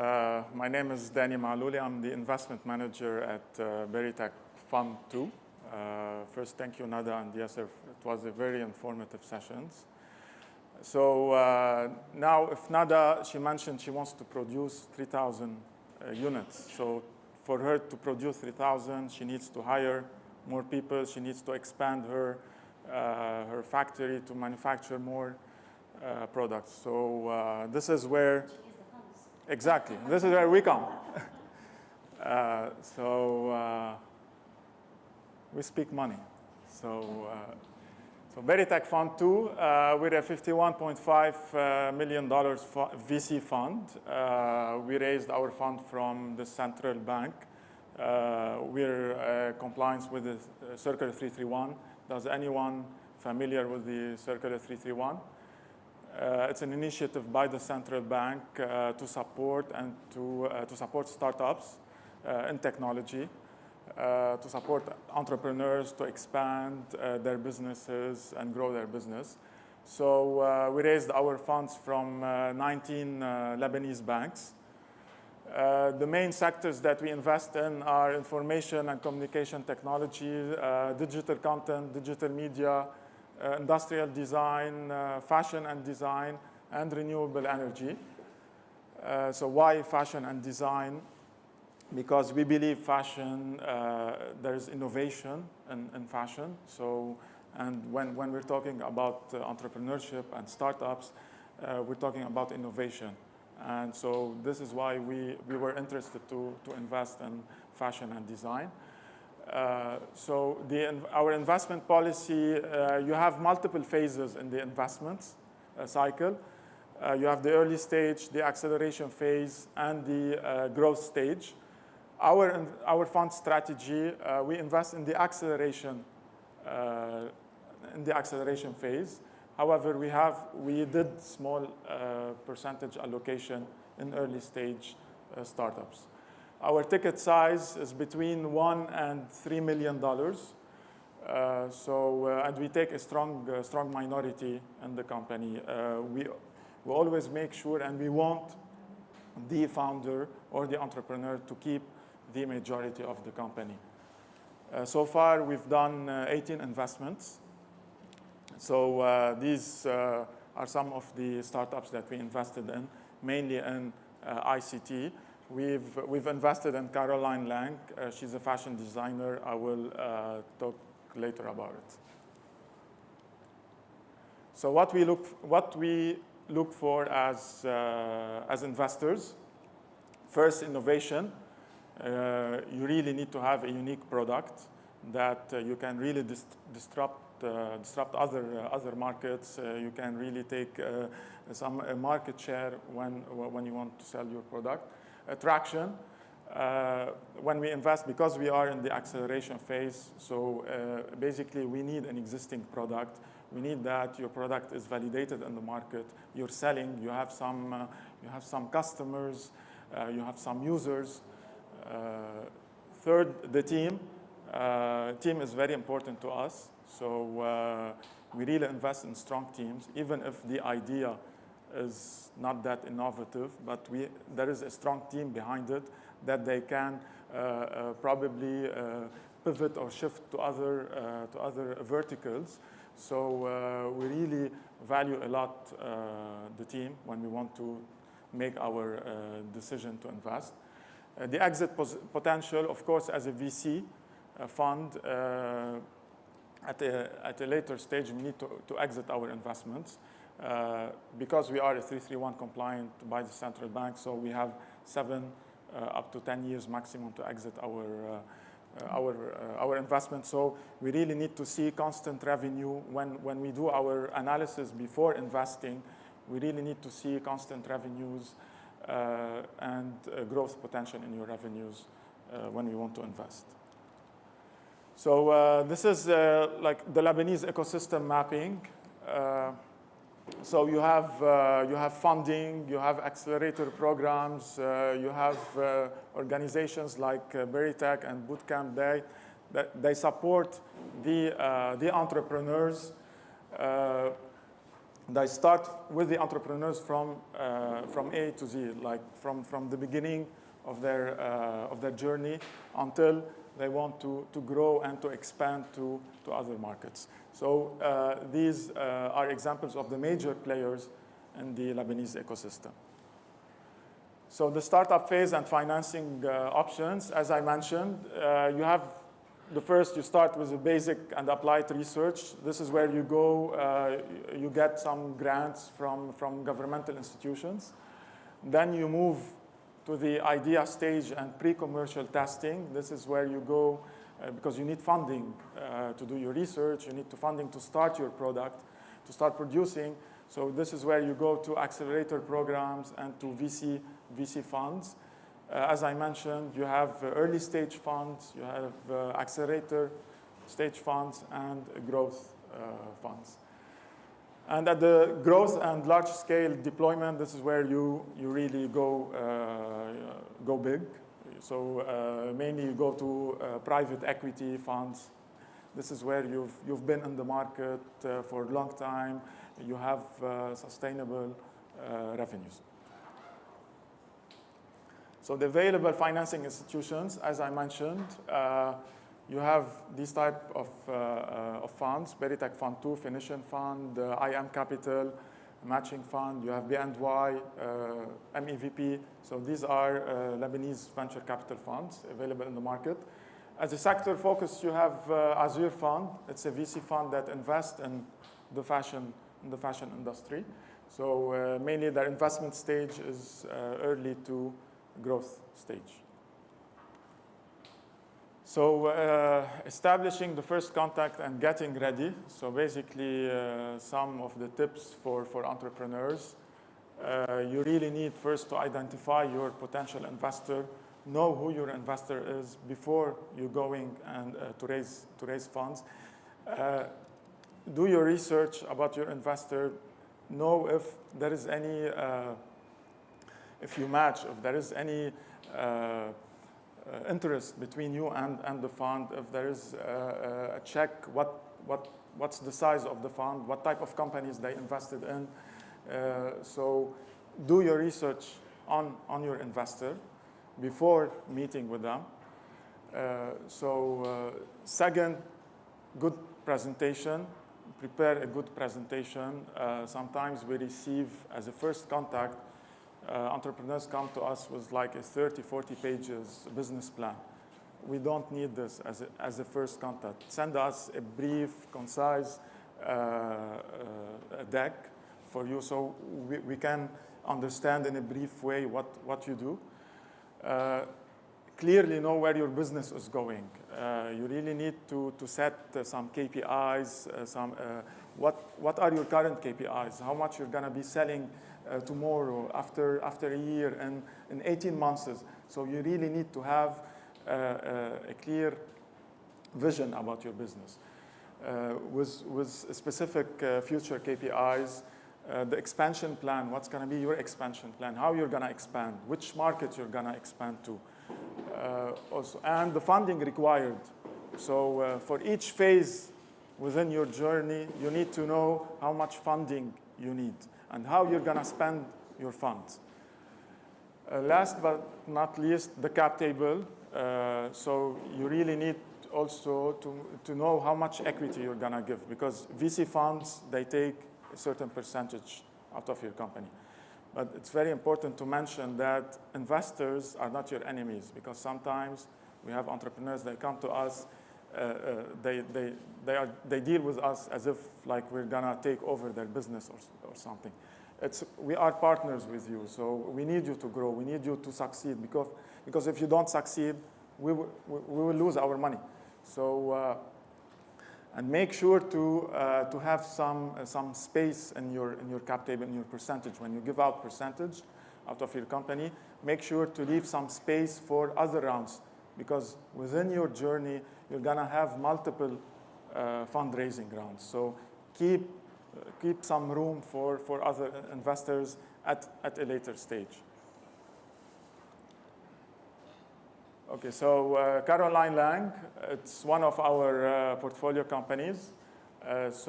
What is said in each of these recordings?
My name is Maalouly. I'm the investment manager at Berytech Fund 2. First, thank you, Nada and Yasser. It was a very informative sessions. So now, if Nada, she mentioned she wants to produce 3,000 units. So for her to produce 3,000, she needs to hire more people. She needs to expand her factory to manufacture more products. So this is where, exactly, this is where we come. We speak money. So Berytech Fund 2, we're a $51.5 million VC fund. We raised our fund from the central bank. We're compliance with the Circular 331. Does anyone familiar with the Circular 331? It's an initiative by the central bank to support and to support startups in technology, to support entrepreneurs to expand their businesses and grow their business. So we raised our funds from 19 Lebanese banks. The main sectors that we invest in are information and communication technology, digital content, digital media, industrial design, fashion and design, and renewable energy. So why fashion and design? Because we believe fashion, there's innovation in fashion. So, and when we're talking about entrepreneurship and startups, we're talking about innovation. And so this is why we were interested to invest in fashion and design. So our investment policy, you have multiple phases in the investments cycle. You have the early stage, the acceleration phase, and the growth stage. Our fund strategy, we invest in the acceleration phase. However, we did small percentage allocation in early stage startups. Our ticket size is between $1 and $3 million. And we take a strong minority in the company. We always make sure, and we want the founder or the entrepreneur to keep the majority of the company. So far, we've done 18 investments. So these are some of the startups that we invested in, mainly in ICT. We've invested in Caroline Lange. She's a fashion designer. I will talk later about it. So what we look for as investors, first, innovation. You really need to have a unique product that you can really disrupt other markets. You can really take some market share when you want to sell your product. Traction. When we invest, because we are in the acceleration phase, so basically we need an existing product. We need that your product is validated in the market. You're selling. You have some customers. You have some users. Third, the team. Team is very important to us. So we really invest in strong teams, even if the idea is not that innovative, but there is a strong team behind it that they can probably pivot or shift to other verticals. So we really value a lot the team when we want to make our decision to invest. The exit potential, of course, as a VC fund, at a later stage, we need to exit our investments. Because we are a 331 compliant by the central bank, so we have 7 up to 10 years maximum to exit our investment. So we really need to see constant revenue when we do our analysis before investing. We really need to see constant revenues and growth potential in your revenues when we want to invest. So this is like the Lebanese ecosystem mapping. So you have funding, you have accelerator programs, you have organizations like Berytech and Bootcamp. They support the entrepreneurs And I start with the entrepreneurs from A to Z, like from the beginning of their journey until they want to grow and to expand to other markets. So these are examples of the major players in the Lebanese ecosystem. So the startup phase and financing options, as I mentioned, you have the first, you start with the basic and applied research. This is where you go, you get some grants from governmental institutions. Then you move to the idea stage and pre-commercial testing. This is where you go because you need funding to do your research. You need funding to start your product, to start producing. So this is where you go to accelerator programs and to VC funds. As I mentioned, you have early stage funds, you have accelerator stage funds, and growth funds. And at the growth and large scale deployment, this is where you really go big. So mainly you go to private equity funds. This is where you've been in the market for a long time. You have sustainable revenues. So the available financing institutions, as I mentioned, you have these type of funds: Berytech Fund 2, Phoenician Fund, IM Capital, Matching Fund. You have BNY, MEVP. So these are Lebanese venture capital funds available in the market. As a sector focus, you have Azure Fund. It's a VC fund that invests in the fashion industry. So mainly their investment stage is early to growth stage. So establishing the first contact and getting ready. So basically some of the tips for entrepreneurs. You really need first to identify your potential investor, know who your investor is before you're going and to raise funds. Do your research about your investor. Know if there is any, if you match, if there is any interest between you and the fund, if there is a check, what's the size of the fund, what type of companies they invested in. So do your research on your investor before meeting with them. Second, good presentation. Prepare a good presentation. Sometimes we receive, as a first contact, entrepreneurs come to us with like a 30, 40 pages business plan. We don't need this as a first contact. Send us a brief, concise deck for you so we can understand in a brief way what you do. Clearly know where your business is going. You really need to set some KPIs, what are your current KPIs, how much you're going to be selling tomorrow, after a year, and in 18 months. So you really need to have a clear vision about your business with specific future KPIs, the expansion plan, what's going to be your expansion plan, how you're going to expand, which market you're going to expand to. Also, and the funding required. So for each phase within your journey, you need to know how much funding you need and how you're going to spend your funds. Last but not least, the cap table. So you really need also to know how much equity you're going to give, because VC funds, they take a certain percentage out of your company. But it's very important to mention that investors are not your enemies, because sometimes we have entrepreneurs, they come to us, they deal with us as if like we're gonna take over their business or something. We are partners with you, so we need you to grow, we need you to succeed, because if you don't succeed, we will lose our money. So and make sure to have some space in your cap table, in your percentage. When you give out percentage out of your company, make sure to leave some space for other rounds, because within your journey, you're gonna have multiple fundraising rounds. So keep some room for other investors at a later stage. Okay, so Caroline Lange, it's one of our portfolio companies. It's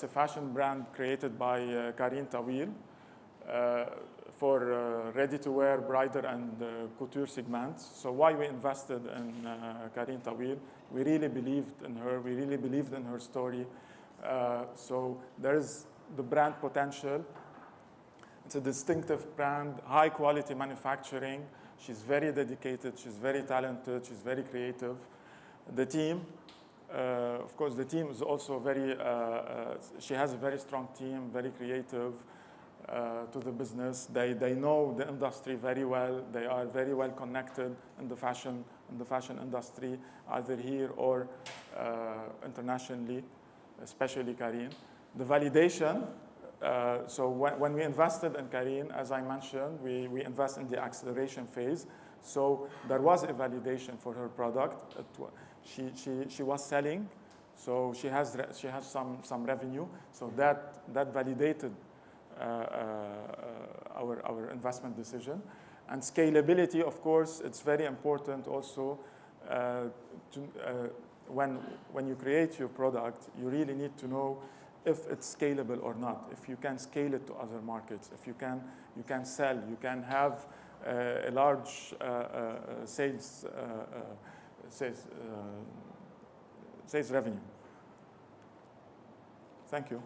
a fashion brand created by Karine Tawil for ready-to-wear bridal and couture segments. So why we invested in Karine Tawil? We really believed in her. We really believed in her story. So there is the brand potential. It's a distinctive brand, high-quality manufacturing. She's very dedicated. She's very talented. She's very creative. The team, of course, the team is also very, she has a very strong team, very creative to the business. They know the industry very well. They are very well connected in the fashion industry, either here or internationally, especially Karine. The validation, so when we invested in Karine, as I mentioned, we invest in the acceleration phase. So there was a validation for her product. She was selling, so she has some revenue. So that validated our investment decision. And scalability, of course, it's very important also. When you create your product, you really need to know if it's scalable or not. If you can scale it to other markets, if you can sell, you can have a large sales revenue. Thank you.